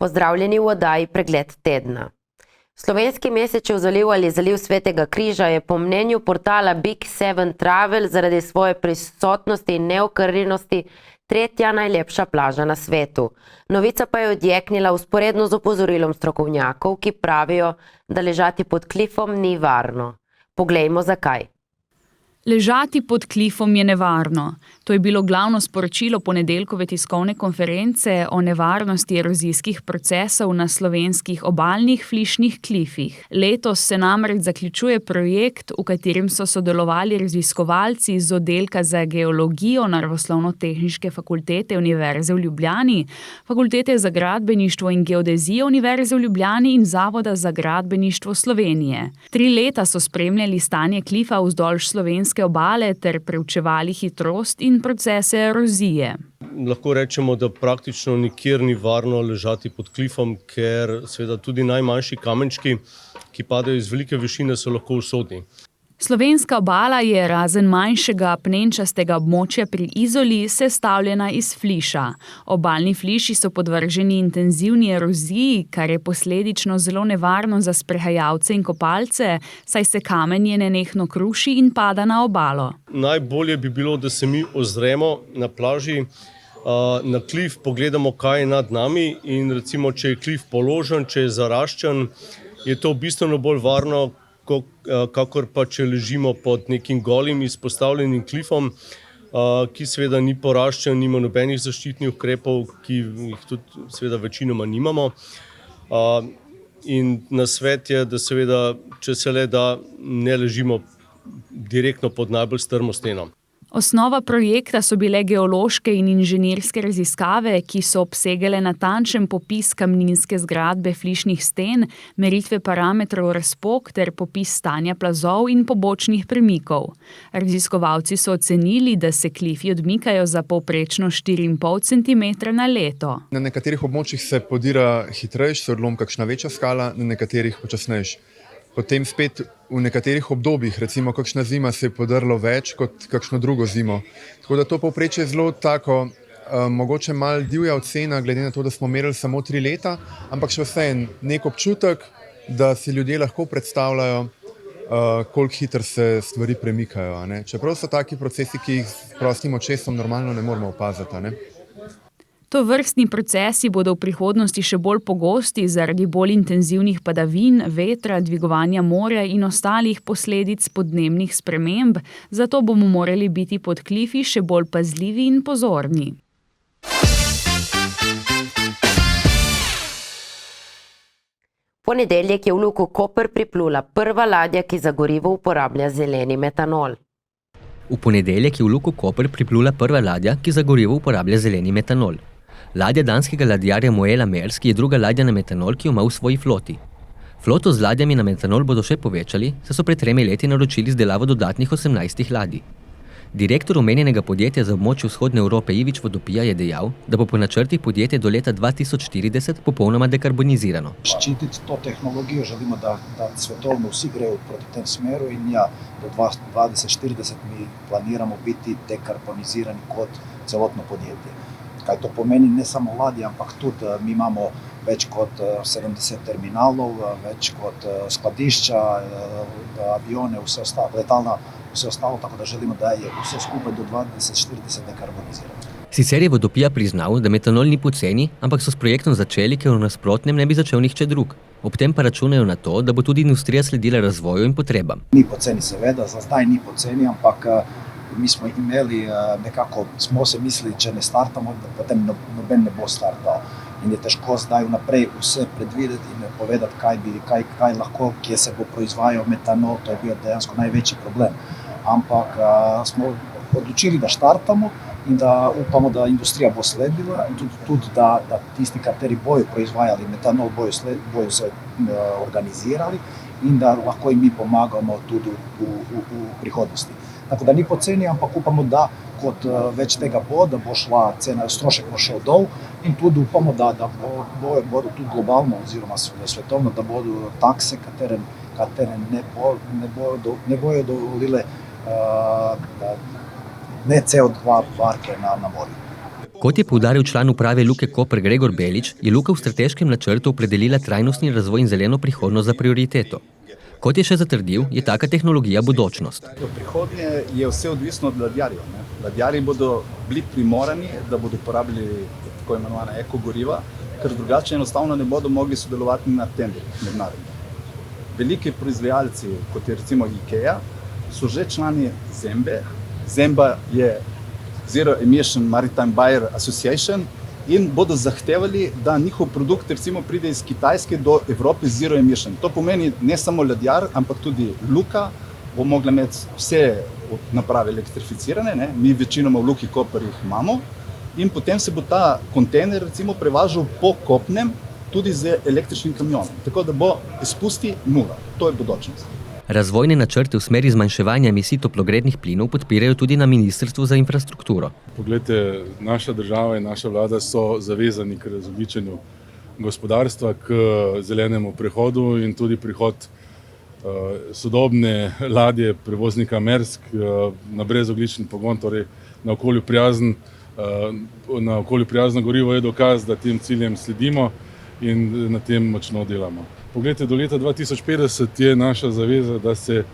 Pozdravljeni v oddaji Pregled tedna. Slovenski Mesečev zaliv ali zaliv Svetega Križa je po mnenju portala Big Seven Travel zaradi svoje prisotnosti in neokrnjenosti tretja najlepša plaža na svetu. Novica pa je odjeknila vzporedno z opozorilom strokovnjakov, ki pravijo, da ležati pod klifom ni varno. Poglejmo zakaj. Ležati pod klifom je nevarno. To je bilo glavno sporočilo ponedeljkove tiskovne konference o nevarnosti erozijskih procesov na slovenskih obalnih flišnih klifih. Letos se namreč zaključuje projekt, v katerem so sodelovali raziskovalci z oddelka za geologijo Naravoslovno-tehniške fakultete Univerze v Ljubljani, Fakultete za gradbeništvo in geodezijo Univerze v Ljubljani in Zavoda za gradbeništvo Slovenije. 3 leta so spremljali stanje klifa vzdolž slovenske obale ter preučevali hitrost in procese erozije. Lahko rečemo, da praktično nikjer ni varno ležati pod klifom, ker seveda tudi najmanjši kamenčki, ki padajo iz velike višine, so lahko usodni. Slovenska obala je razen manjšega apnenčastega območja pri Izoli sestavljena iz fliša. Obalni fliši so podvrženi intenzivni eroziji, kar je posledično zelo nevarno za sprehajalce in kopalce, saj se kamenje nenehno kruši in pada na obalo. Najbolje bi bilo, da se mi ozremo na plaži, na klif, pogledamo, kaj je nad nami in recimo, če je klif položen, če je zaraščen, je to bistveno bolj varno, kakor pa če ležimo pod nekim golim izpostavljenim klifom, ki seveda ni poraščen, nima nobenih zaščitnih ukrepov, ki jih tudi seveda večinoma nimamo. In nasvet je, da seveda, če se le da, ne ležimo direktno pod najbolj strmo steno. Osnova projekta so bile geološke in inženirske raziskave, ki so obsegale natančen popis kamninske zgradbe flišnih sten, meritve parametrov razpok ter popis stanja plazov in pobočnih premikov. Raziskovalci so ocenili, da se klifi odmikajo za povprečno 4,5 cm na leto. Na nekaterih območjih se podira hitrejš, se odlom kakšna večja skala, na nekaterih počasnejš. Potem spet v nekaterih obdobjih, recimo kakšna zima se je podrlo več kot kakšno drugo zimo. Tako da to povprečje je zelo tako, mogoče malo divja ocena, glede na to, da smo merili samo 3 leta, ampak še vseeno nek občutek, da si ljudje lahko predstavljajo, koliko hitro se stvari premikajo. Čeprav so taki procesi, ki jih s prostim očesom normalno ne moremo opaziti. Tovrstni procesi bodo v prihodnosti še bolj pogosti zaradi bolj intenzivnih padavin, vetra, dvigovanja morja in ostalih posledic podnebnih sprememb, zato bomo morali biti pod klifi še bolj pazljivi in pozorni. V ponedeljek je v Luko Koper priplula prva ladja, ki za gorivo uporablja zeleni metanol. V ponedeljek je v Luko Koper priplula prva ladja, ki za gorivo uporablja zeleni metanol. Ladja danskega ladjarja Moela Maersk je druga ladja na metanol, ki jo ima v svoji floti. Floto z ladjami na metanol bodo še povečali, saj so pred 3 leti naročili izdelavo dodatnih 18 ladij. Direktor omenjenega podjetja za območje vzhodne Evrope Ivič Vodopija je dejal, da bo po načrtih podjetje do leta 2040 popolnoma dekarbonizirano. Ščititi to tehnologijo želimo, da svetovno vsi grejo proti tem smeru in do 2040 mi planiramo biti dekarbonizirani kot celotno podjetje. Kaj to pomeni ne samo ladje, ampak tudi mi imamo več kot 70 terminalov, več kot skladišča, avione, vse ostalo, letalna, vse ostalo, tako da želimo, da je vse skupaj do 2040 dekarbonizirano. Sicer je Vodopija priznal, da metanol ni poceni, ampak so s projektom začeli, ker v nasprotnem ne bi začel nihče drug. Ob tem pa računajo na to, da bo tudi industrija sledila razvoju in potrebam. Ni poceni seveda, za zdaj ni poceni, ampak mi smo imeli nekako, smo se mislili, če ne startamo, da potem noben ne bo startal. In je težko zdaj vnaprej vse predvideti in povedati, kaj lahko, kje se bo proizvajal metanol, to je bil dejansko največji problem. Ampak smo odločili, da startamo in da upamo, da industrija bo sledila in tudi da tisti, kateri bojo proizvajali metanol, bojo se organizirali in da lahko jim mi pomagamo tudi v prihodnosti. Tako da ni poceni, ampak upamo, da kot več tega bo, da bo šla cena, strošek bo šel dol in tudi upamo, da bodo tudi globalno oziroma svetovno, da bodo takse, katere ne bojo dovolile ne CO2 varke na morju. Kot je poudaril član uprave Luke Koper Gregor Belič, je Luka v strateškem načrtu opredelila trajnostni razvoj in zeleno prihodnost za prioriteto. Kot je še zatrdil, je taka tehnologija budućnost. V prihodnje je vse odvisno od ladjarjev. Ladjarji bodo bili primorani, da bodo uporabljali tako imenovana ekogoriva, ker drugače enostavno ne bodo mogli sodelovati na tenderjih mednarodnih. Veliki proizvajalci, kot je recimo IKEA, so že člani Zembe. Zemba je Zero Emission Maritime Buyer Association in bodo zahtevali, da njihov produkt recimo pride iz Kitajske do Evrope Zero Emission. To pomeni ne samo ladjar, ampak tudi Luka bo mogla imeti vse naprave elektrificirane, ne? Mi večinoma v Luki Koper jih imamo, in potem se bo ta kontejner recimo prevažal po kopnem tudi z električnim kamionom, tako da bo izpusti nula. To je bodočnost. Razvojne načrte v smeri zmanjševanja emisij toplogrednih plinov podpirajo tudi na Ministrstvu za infrastrukturo. Poglejte, naša država in naša vlada so zavezani k razogljičenju gospodarstva, k zelenemu prehodu in tudi prihod sodobne ladje prevoznika Maersk na brezogljični pogon, torej na okolju prijazno gorivo je dokaz, da tem ciljem sledimo in na tem močno delamo. Poglejte, do leta 2050 je naša zaveza, da se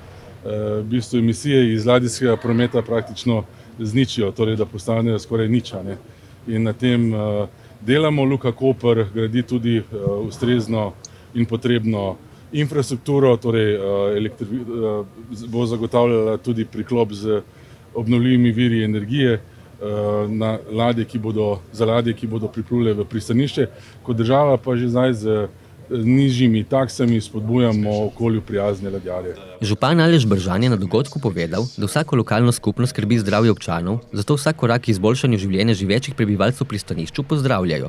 v bistvu emisije iz ladijskega prometa praktično zničijo, torej da postanejo skoraj ničane. In na tem delamo. Luka Koper gradi tudi ustrezno in potrebno infrastrukturo, torej bo zagotavljala tudi priklop z obnovljivimi viri energije na ladje, za ladje, ki bodo priplule v pristanišče. Kot država pa že zdaj z nižjimi taksami spodbujamo okolju prijazne ladjarje. Župan Aleš Bržan je na dogodku povedal, da vsako lokalno skupnost skrbi zdravje občanov, zato vsak korak k izboljšanju življenja živečih prebivalcev v pristanišču pozdravljajo.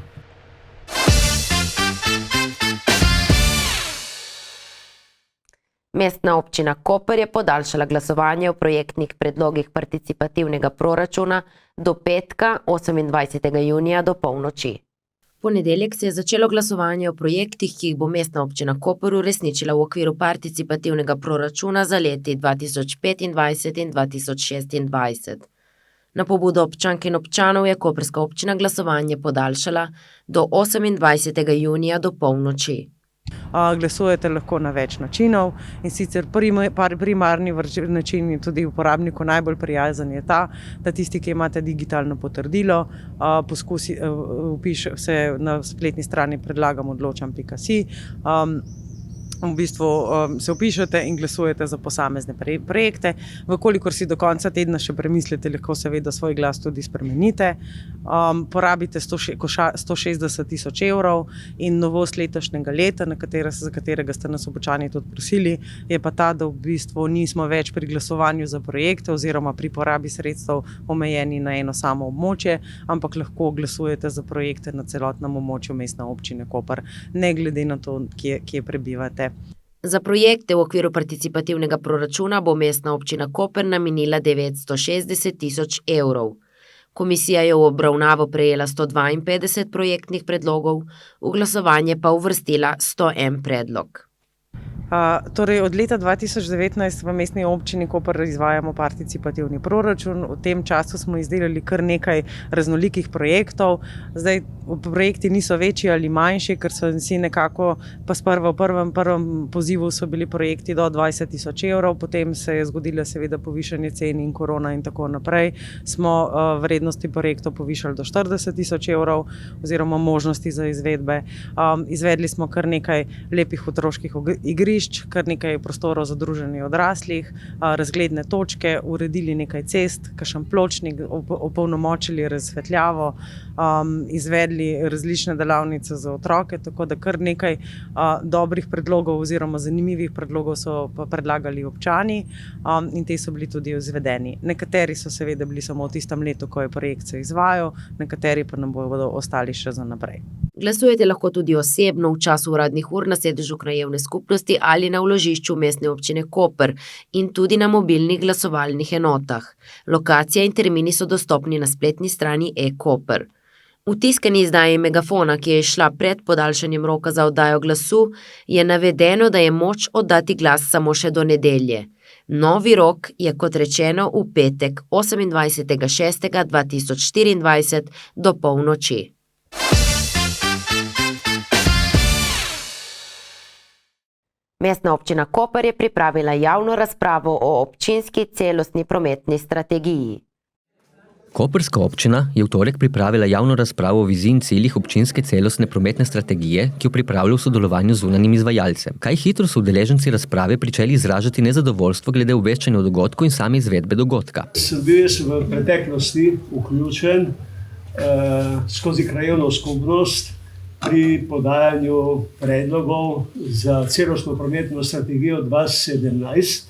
Mestna občina Koper je podaljšala glasovanje o projektnih predlogih participativnega proračuna do petka 28. junija do polnoči. V ponedeljek se je začelo glasovanje o projektih, ki jih bo Mestna občina Koper uresničila v okviru participativnega proračuna za leti 2025 in 2026. Na pobudo občank in občanov je koprska občina glasovanje podaljšala do 28. junija do polnoči. Glasujete lahko na več načinov, in sicer primarni način je tudi uporabniku najbolj prijazen je ta, da tisti, ki imate digitalno potrdilo, se na spletni strani predlagam odločam.si, v bistvu se vpišete in glasujete za posamezne projekte. Vkolikor si do konca tedna še premislite, lahko seveda svoj glas tudi spremenite. Porabite 160.000 evrov in novost letošnjega leta, za katerega ste nas občani tudi prosili, je pa ta, da v bistvu nismo več pri glasovanju za projekte oziroma pri porabi sredstev omejeni na eno samo območje, ampak lahko glasujete za projekte na celotnem območju Mestne občine Koper, ne glede na to, kje prebivate. Za projekte v okviru participativnega proračuna bo Mestna občina Koper namenila 960.000 evrov. Komisija je v obravnavo prejela 152 projektnih predlogov, v glasovanje pa uvrstila 101 predlog. Torej od leta 2019 v Mestni občini Koper izvajamo participativni proračun. V tem času smo izdelali kar nekaj raznolikih projektov. Zdaj, projekti niso večji ali manjši, ker so si nekako v prvem pozivu so bili projekti do 20.000 evrov, potem se je zgodilo seveda povišanje cen in korona in tako naprej. Smo vrednosti projektov povišali do 40.000 evrov oziroma možnosti za izvedbe. Izvedli smo kar nekaj lepih otroških igrišč, kar nekaj prostorov za druženje odraslih, razgledne točke, uredili nekaj cest, kakšen pločnik, opolnomočili razsvetljavo, izvedli različne delavnice za otroke, tako da kar nekaj dobrih predlogov oziroma zanimivih predlogov so predlagali občani in te so bili tudi izvedeni. Nekateri so seveda bili samo v tistem letu, ko je projekt se izvajal, nekateri pa nam bodo ostali še za naprej. Glasujete lahko tudi osebno v času uradnih ur na sedežu krajevne skupnosti ali na vložišču Mestne občine Koper in tudi na mobilnih glasovalnih enotah. Lokacija in termini so dostopni na spletni strani e-Koper. V tiskani izdaji Megafona, ki je šla pred podaljšanjem roka za oddajo glasu, je navedeno, da je moč oddati glas samo še do nedelje. Novi rok je kot rečeno v petek 28.6.2024 do polnoči. Mestna občina Koper je pripravila javno razpravo o občinski celostni prometni strategiji. Koprska občina je v torek pripravila javno razpravo o viziji in ciljih občinske celostne prometne strategije, ki jo pripravlja v sodelovanju z zunanjim izvajalcem. Kaj hitro so udeleženci razprave pričeli izražati nezadovoljstvo glede obveščanja o dogodku in same izvedbe dogodka. Sem bil v preteklosti vključen skozi krajevno skupnost pri podajanju predlogov za celostno prometno strategijo 2017,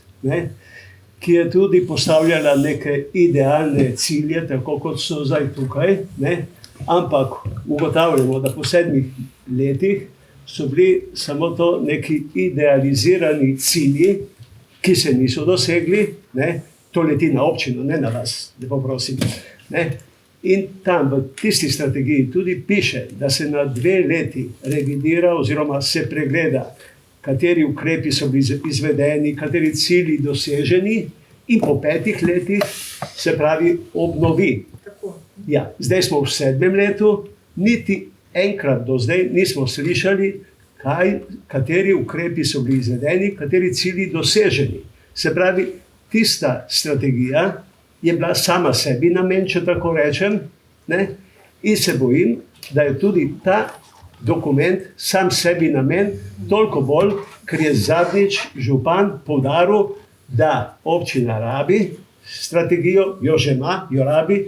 ki je tudi postavljala neke idealne cilje, tako kot so zdaj tukaj, ampak ugotavljamo, da po 7 letih so bili samo to neki idealizirani cilji, ki se niso dosegli, to leti na občino, ne na vas, lepo prosim. In tam v tisti strategiji tudi piše, da se na 2 leti revidira oziroma se pregleda, kateri ukrepi so bili izvedeni, kateri cilji doseženi in po 5 letih se pravi obnovi. Ja, zdaj smo v 7. letu, niti enkrat do zdaj nismo slišali, kateri ukrepi so bili izvedeni, kateri cilji doseženi. Se pravi, tista strategija je bila sama sebi namen, če tako rečem, in se bojim, da je tudi ta dokument sam sebi namen, toliko bolj, ker je zadnjič župan poudaril, da občina rabi strategijo, jo že ima, jo rabi,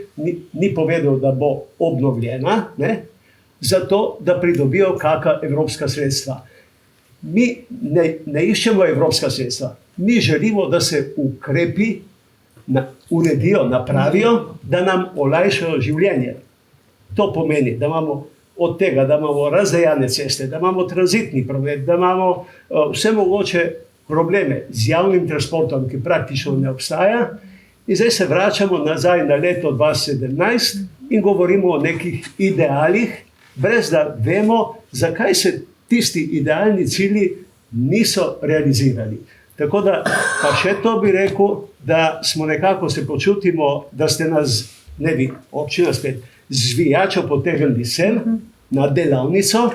ni povedal, da bo obnovljena, zato, da pridobijo kakšna evropska sredstva. Mi ne iščemo evropska sredstva, mi želimo, da se ukrepi uredijo, napravijo, da nam olajšajo življenje. To pomeni, da imamo od tega, da imamo razdejane ceste, da imamo tranzitni promet, da imamo vse mogoče probleme z javnim transportom, ki praktično ne obstaja. In zdaj se vračamo nazaj na leto 2017 in govorimo o nekih idealih, brez da vemo, zakaj se tisti idealni cilji niso realizirali. Tako da, pa še to bi rekel, da smo nekako se počutimo, da ste nas, ne vi, občina spet, zvijačo potegnili sem na delavnico,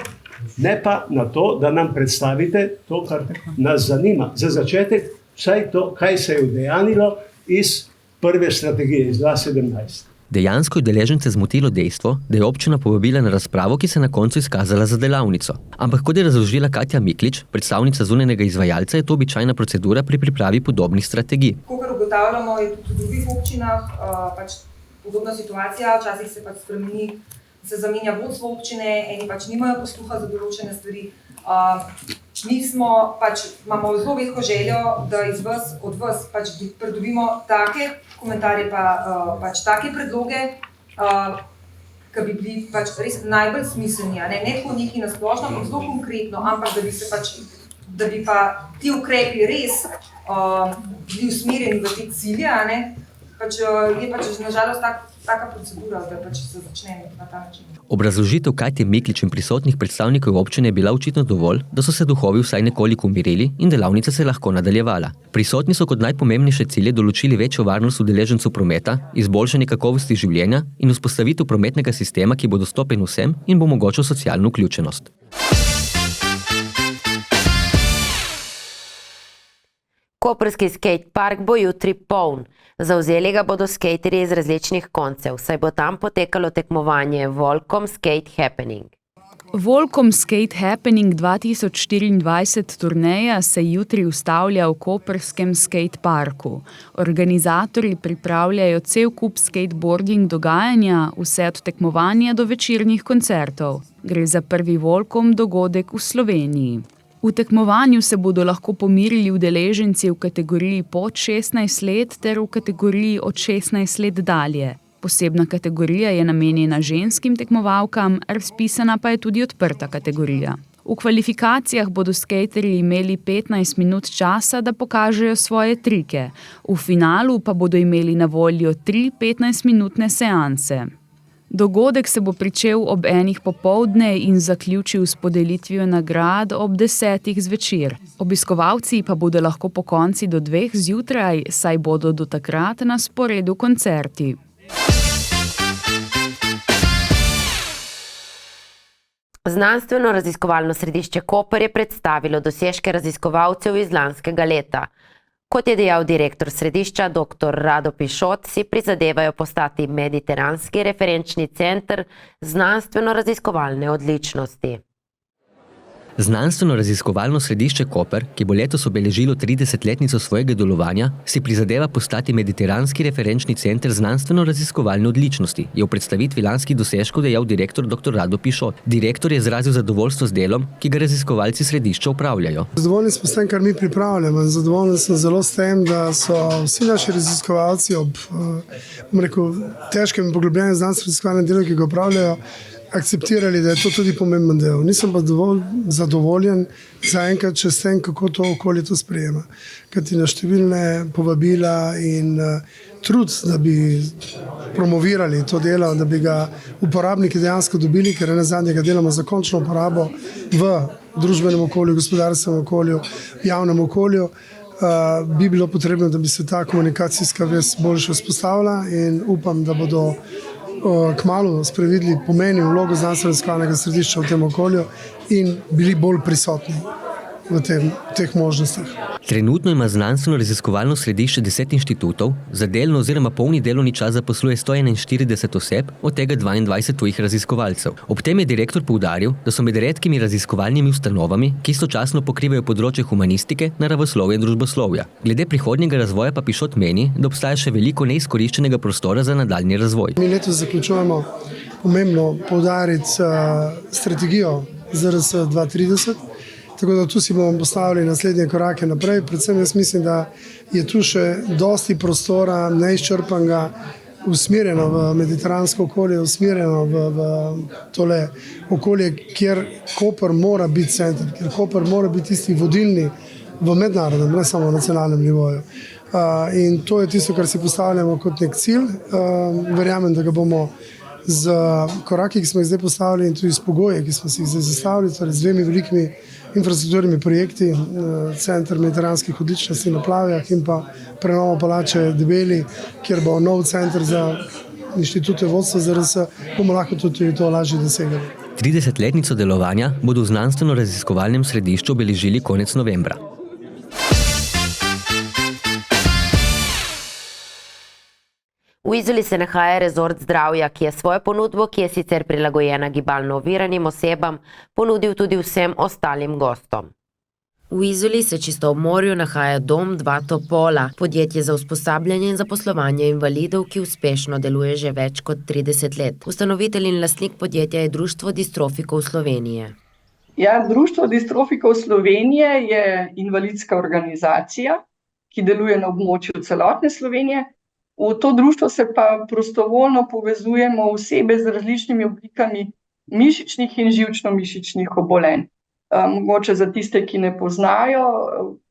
ne pa na to, da nam predstavite to, kar nas zanima. Za začetek, vsaj to, kaj se je udejanilo iz prve strategije, iz 2017. Dejansko je udeležence zmotilo dejstvo, da je občina povabila na razpravo, ki se je na koncu izkazala za delavnico. Ampak kot je razložila Katja Miklič, predstavnica zunanjega izvajalca, je to običajna procedura pri pripravi podobnih strategij. Kakor ugotavljamo, je tudi v drugih občinah podobna situacija, včasih se spremeni, se zamenja vodstvo občine, eni nimajo posluha za določene stvari. Mi imamo zelo veliko željo, da od vas pridobimo take komentarje pa take predloge, ki bi bili res najbolj smiselni, ne tako neki nasplošno, ampak zelo konkretno, ampak da bi pa ti ukrepi res bili usmerjeni v te cilje, je nažalost taka procedura, da se začne na ta način. Obrazložitev Katje Miklič in prisotnih predstavnikov občine je bila očitno dovolj, da so se duhovi vsaj nekoliko umirili in delavnica se lahko nadaljevala. Prisotni so kot najpomembnejše cilje določili večjo varnost udeležencev prometa, izboljšanje kakovosti življenja in vzpostavitev prometnega sistema, ki bo dostopen vsem in bo omogočil socialno vključenost. Koprski skate park bo jutri poln. Zavzeli ga bodo skaterji iz različnih koncev, saj bo tam potekalo tekmovanje Volcom Skate Happening. Volcom Skate Happening 2024 turneja se jutri ustavlja v koprskem skate parku. Organizatorji pripravljajo cel kup skateboarding dogajanja, vse od tekmovanja do večernih koncertov. Gre za prvi Volcom dogodek v Sloveniji. V tekmovanju se bodo lahko pomirili udeleženci v kategoriji pod 16 let ter v kategoriji od 16 let dalje. Posebna kategorija je namenjena ženskim tekmovalkam, razpisana pa je tudi odprta kategorija. V kvalifikacijah bodo skaterji imeli 15 minut časa, da pokažejo svoje trike. V finalu pa bodo imeli na voljo 3 15-minutne seanse. Dogodek se bo pričel ob 1 popoldne in zaključil s podelitvijo nagrad ob 10 zvečer. Obiskovalci pa bodo lahko pokonci do 2 zjutraj, saj bodo do takrat na sporedu koncerti. Znanstveno-raziskovalno središče Koper je predstavilo dosežke raziskovalcev iz lanskega leta. Kot je dejal direktor središča dr. Rado Pišot, si prizadevajo postati mediteranski referenčni center znanstveno-raziskovalne odličnosti. Znanstveno-raziskovalno središče Koper, ki bo letos obeležilo 30-letnico svojega delovanja, si prizadeva postati mediteranski referenčni center znanstveno-raziskovalne odličnosti, je v predstavitvi lanskih dosežkov dejal direktor dr. Rado Pišot. Direktor je izrazil zadovoljstvo z delom, ki ga raziskovalci središča upravljajo. Zadovoljni smo s tem, kar mi pripravljamo. Zadovoljni sem zelo s tem, da so vsi naši raziskovalci ob težkem in poglobljenem znanstveno-raziskovalnem delu, ki ga upravljajo, akceptirali, da je to tudi pomemben del. Nisem pa dovolj zadovoljen zaenkrat še s tem, kako to okolje to sprejema. Kajti na številne povabila in trud, da bi promovirali to delo, da bi ga uporabniki dejansko dobili, ker nazadnje ga delamo za končno uporabo v družbenem okolju, gospodarskem okolju, javnem okolju, bi bilo potrebno, da bi se ta komunikacijska vez boljše vzpostavila in upam, da bodo kmalu sprevidli pomeni vlogo znanstveno-raziskovalnega središča v tem okolju in bili bolj prisotni v teh možnostih. Trenutno ima znanstveno-raziskovalno središče 10 inštitutov, za delno oziroma polni delovni čas zaposluje 141 oseb, od tega 22 tujih raziskovalcev. Ob tem je direktor poudaril, da so med redkimi raziskovalnimi ustanovami, ki istočasno pokrivajo področje humanistike, naravoslovja in družboslovja. Glede prihodnjega razvoja pa Pišot meni, da obstaja še veliko neizkoriščenega prostora za nadaljnji razvoj. Mi letos zaključujemo pomembno poudariti strategijo ZRS 2030, tako da tu si bomo postavili naslednje korake naprej. Predvsem jaz mislim, da je tu še dosti prostora neizčrpanega, usmerjeno v mediteransko okolje, usmerjeno v tole okolje, kjer Koper mora biti center, kjer Koper mora biti tisti vodilni v mednarodnem, ne samo v nacionalnem nivoju. In to je tisto, kar si postavljamo kot nek cilj. Verjamem, da ga bomo z koraki, ki smo jih zdaj postavili in tudi s pogoji, ki smo si jih zdaj zastavili, torej z 2 velikimi infrastrukturnimi projekti, Center mediteranskih odličnosti na Plavjah in pa prenovo palače Debeli, kjer bo nov center za inštitute vodstva ZRS, bomo lahko tudi to lažje dosegali. 30-letnico delovanja bodo v znanstveno-raziskovalnem središču obeležili konec novembra. V Izoli se nahaja rezort zdravja, ki je svojo ponudbo, ki je sicer prilagojena gibalno oviranim osebam, ponudil tudi vsem ostalim gostom. V Izoli se čisto ob morju nahaja Dom 2 Topola, podjetje za usposabljanje in zaposlovanje invalidov, ki uspešno deluje že več kot 30 let. Ustanovitelj in lastnik podjetja je Društvo distrofikov Slovenije. Ja, Društvo distrofikov Slovenije je invalidska organizacija, ki deluje na območju celotne Slovenije. V to društvo se pa prostovoljno povezujemo osebe z različnimi oblikami mišičnih in živčno-mišičnih obolenj. Mogoče za tiste, ki ne poznajo,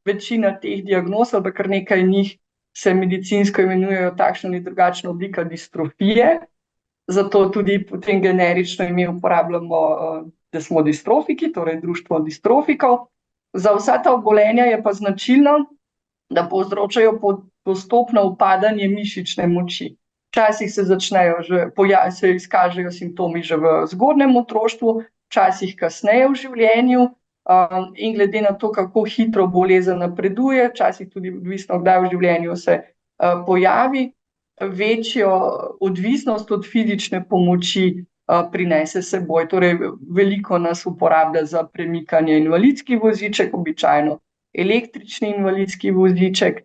večina teh diagnoz, ali kar nekaj njih se medicinsko imenujejo takšna ali drugačna oblika distrofije, zato tudi potem generično ime uporabljamo, da smo distrofiki, torej društvo distrofikov. Za vsa ta obolenja je pa značilno, da povzročajo postopno upadanje mišične moči. Včasih se izkažejo simptomi že v zgodnjem otroštvu, včasih kasneje v življenju in glede na to, kako hitro bolezen napreduje, včasih tudi odvisno, kdaj v življenju se pojavi, večjo odvisnost od fizične pomoči prinese seboj. Torej, veliko nas uporablja za premikanje invalidski voziček, običajno električni invalidski voziček,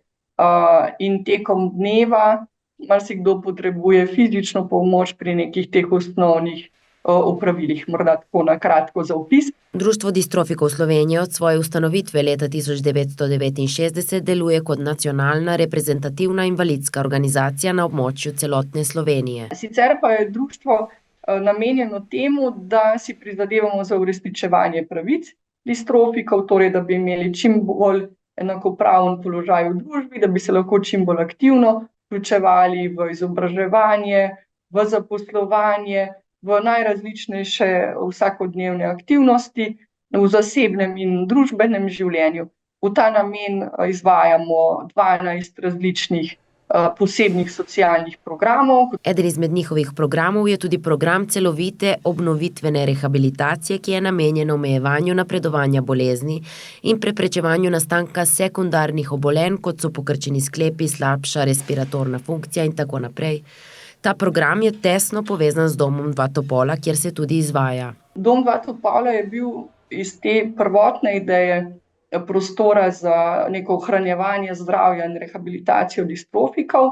in tekom dneva marsikdo potrebuje fizično pomoč pri nekih teh osnovnih opravilih. Morda tako na kratko za opis. Društvo distrofikov Slovenije od svoje ustanovitve leta 1969 deluje kot nacionalna reprezentativna invalidska organizacija na območju celotne Slovenije. Sicer pa je društvo namenjeno temu, da si prizadevamo za uresničevanje pravic distrofikov, torej da bi imeli čim bolj enakopraven položaj v družbi, da bi se lahko čim bolj aktivno vključevali v izobraževanje, v zaposlovanje, v najrazličnejše vsakodnevne aktivnosti, v zasebnem in družbenem življenju. V ta namen izvajamo 12 različnih posebnih socialnih programov. Eden izmed njihovih programov je tudi program celovite obnovitvene rehabilitacije, ki je namenjen omejevanju napredovanja bolezni in preprečevanju nastanka sekundarnih obolenj, kot so pokrčeni sklepi, slabša respiratorna funkcija in tako naprej. Ta program je tesno povezan z Domom Dva Topola, kjer se tudi izvaja. Dom Dva Topola je bil iz te prvotne ideje prostora za neko ohranjevanje zdravja in rehabilitacijo distrofikov,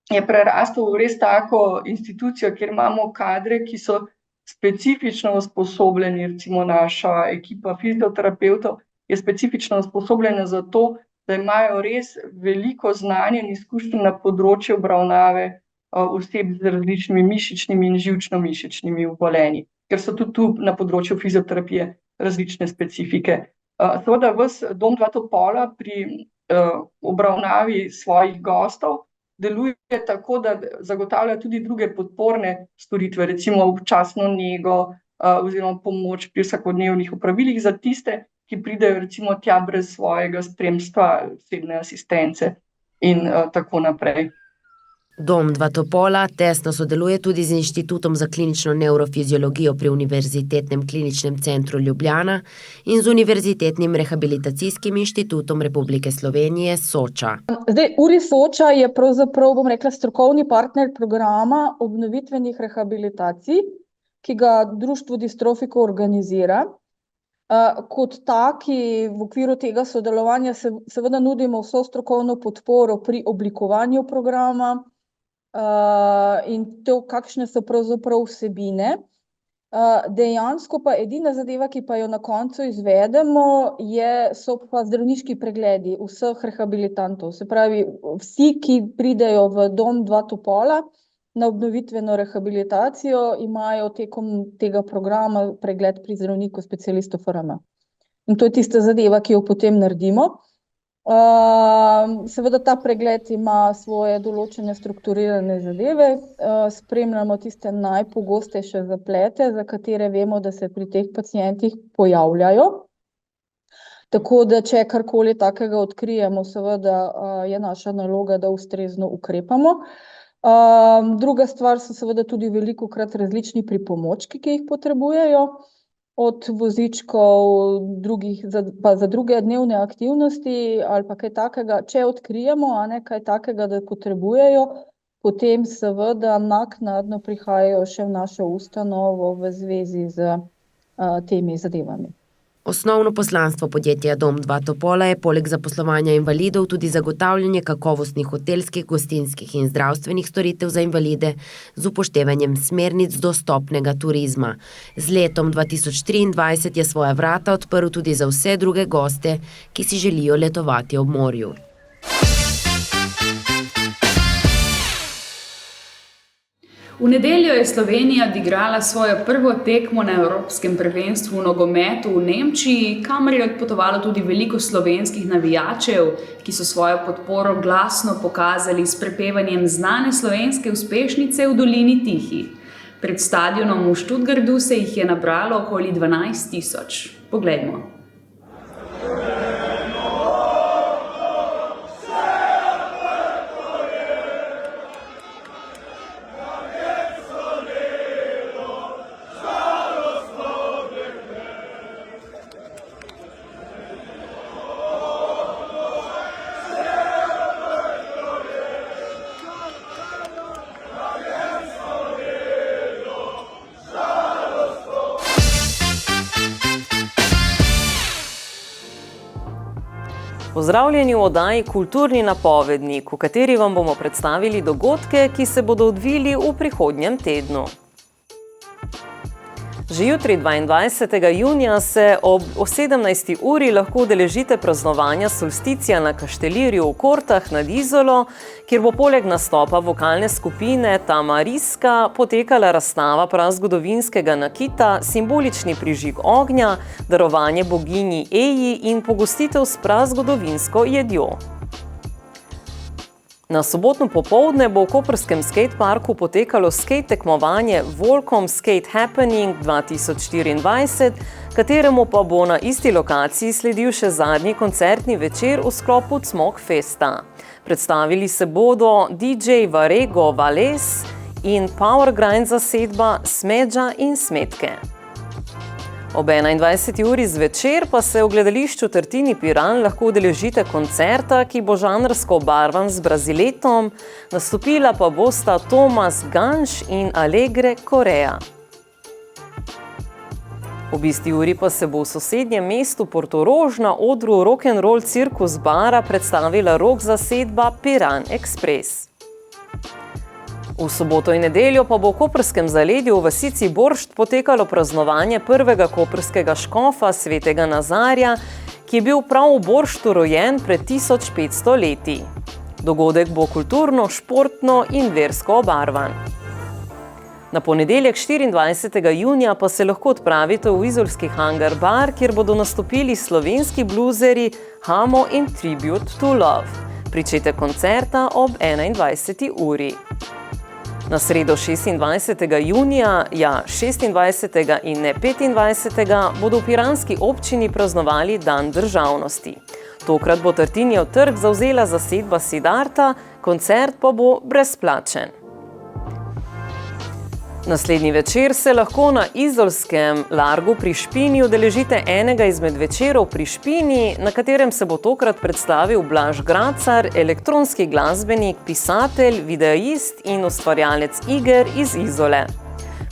je prerastel v res tako institucijo, kjer imamo kadre, ki so specifično usposobljeni, recimo naša ekipa fizioterapevtov je specifično usposobljena za to, da imajo res veliko znanja in izkušnje na področju obravnave oseb z različnimi mišičnimi in živčno-mišičnimi obolenji, ker so tudi tu na področju fizioterapije različne specifike. Seveda ves Dom Dva Topola pri obravnavi svojih gostov deluje tako, da zagotavlja tudi druge podporne storitve, recimo občasno nego oziroma pomoč pri vsakodnevnih opravilih za tiste, ki pridejo recimo tja brez svojega spremstva, osebne asistence in tako naprej. Dom Dva Topola tesno sodeluje tudi z Inštitutom za klinično nevrofiziologijo pri Univerzitetnem kliničnem centru Ljubljana in z Univerzitetnim rehabilitacijskim inštitutom Republike Slovenije Soča. Zdaj, URI Soča je pravzaprav, bom rekla, strokovni partner programa obnovitvenih rehabilitacij, ki ga Društvo distrofikov organizira. Kot taki v okviru tega sodelovanja seveda nudimo vso strokovno podporo pri oblikovanju programa, in to, kakšne so pravzaprav vsebine. Dejansko pa edina zadeva, ki pa jo na koncu izvedemo, so pa zdravniški pregledi vseh rehabilitantov. Se pravi, vsi, ki pridejo v Dom Dva Topola na obnovitveno rehabilitacijo, imajo tekom tega programa pregled pri zdravniku specialistu FRM. In to je tista zadeva, ki jo potem naredimo. Seveda ta pregled ima svoje določene strukturirane zadeve, spremljamo tiste najpogostejše zaplete, za katere vemo, da se pri teh pacientih pojavljajo. Tako da, če karkoli takega odkrijemo, seveda je naša naloga, da ustrezno ukrepamo. Druga stvar so seveda tudi velikokrat različni pripomočki, ki jih potrebujejo, od vozičkov, pa za druge dnevne aktivnosti ali pa kaj takega. Če odkrijemo kaj takega, da potrebujejo, potem seveda naknadno prihajajo še v našo ustanovo v zvezi z temi zadevami. Osnovno poslanstvo podjetja Dom Dva Topola je poleg zaposlovanja invalidov tudi zagotavljanje kakovostnih hotelskih, gostinskih in zdravstvenih storitev za invalide z upoštevanjem smernic dostopnega turizma. Z letom 2023 je svoja vrata odprl tudi za vse druge goste, ki si želijo letovati ob morju. V nedeljo je Slovenija odigrala svojo prvo tekmo na Evropskem prvenstvu v nogometu v Nemčiji, kamor je odpotovalo tudi veliko slovenskih navijačev, ki so svojo podporo glasno pokazali s prepevanjem znane slovenske uspešnice v dolini Tihi. Pred stadionom v Stuttgartu se jih je nabralo okoli 12.000. Poglejmo. Pozdravljeni v oddaji Kulturni napovednik, v kateri vam bomo predstavili dogodke, ki se bodo odvili v prihodnjem tednu. Že jutri, 22. junija, se ob 17. uri lahko udeležite praznovanja solsticija na Kaštelirju v Kortah nad Izolo, kjer bo poleg nastopa vokalne skupine Tamariska potekala razstava prazgodovinskega nakita, simbolični prižig ognja, darovanje boginji Eji in pogostitev s prazgodovinsko jedjo. Na sobotno popoldne bo v koprskem skateparku potekalo skate tekmovanje Volcom Skate Happening 2024, kateremu pa bo na isti lokaciji sledil še zadnji koncertni večer v sklopu Cmok Festa. Predstavili se bodo DJ Varego Vales in Powergrind zasedba Smedža in Smetke. Ob 21. uri zvečer pa se v gledališču Tartini Piran lahko udeležite koncerta, ki bo žanrsko obarvan z braziletom, nastopila pa bosta Tomas Ganš in Alegre Korea. Ob isti uri pa se bo v sosednjem mestu Portorož na odru rock'n'roll cirkus bara predstavila rock zasedba Piran Express. V soboto in nedeljo pa bo v koprskem zaledju v vasici Boršt potekalo praznovanje prvega koprskega škofa svetega Nazarja, ki je bil prav v Borštu rojen pred 1500 leti. Dogodek bo kulturno, športno in versko obarvan. Na ponedeljek 24. junija pa se lahko odpravite v izolski Hangar bar, kjer bodo nastopili slovenski bluzeri Hamo in Tribute to Love. Pričetek koncerta ob 21. uri. Na sredo 26. junija, 26. in ne 25. bodo v piranski občini praznovali Dan državnosti. Tokrat bo Tartinijev trg zavzela zasedba Siddharta, koncert pa bo brezplačen. Naslednji večer se lahko na izolskem Largu pri Špini udeležite enega izmed večerov pri Špini, na katerem se bo tokrat predstavil Blaž Gracar, elektronski glasbenik, pisatelj, videoist in ustvarjalec iger iz Izole.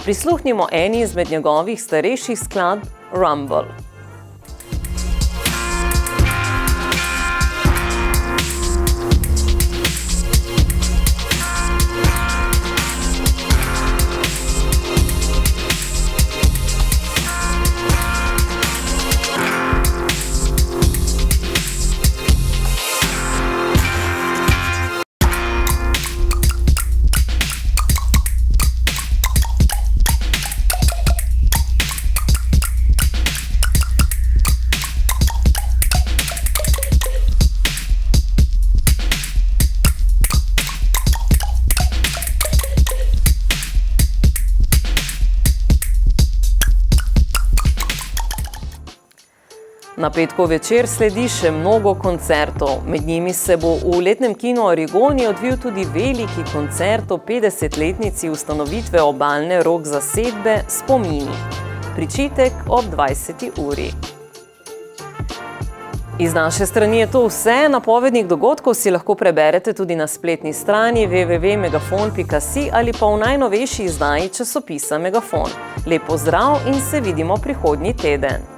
Prisluhnimo eni izmed njegovih starejših skladb Rumble. Na petkov večer sledi še mnogo koncertov. Med njimi se bo v letnem kinu Origoni odvil tudi veliki koncert o 50-letnici ustanovitve obalne rock zasedbe Spomini. Pričetek ob 20. uri. Iz naše strani je to vse. Napovednik dogodkov si lahko preberete tudi na spletni strani www.megafon.si ali pa v najnovejši izdaji časopisa Megafon. Lep pozdrav in se vidimo prihodnji teden.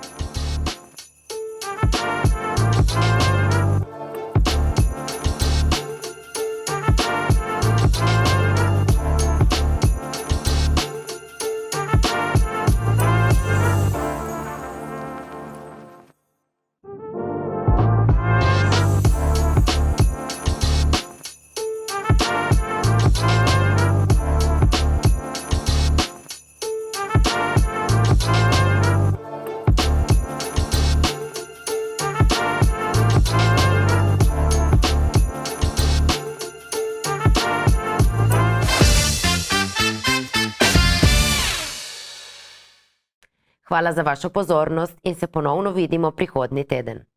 Hvala za vašo pozornost in se ponovno vidimo prihodnji teden.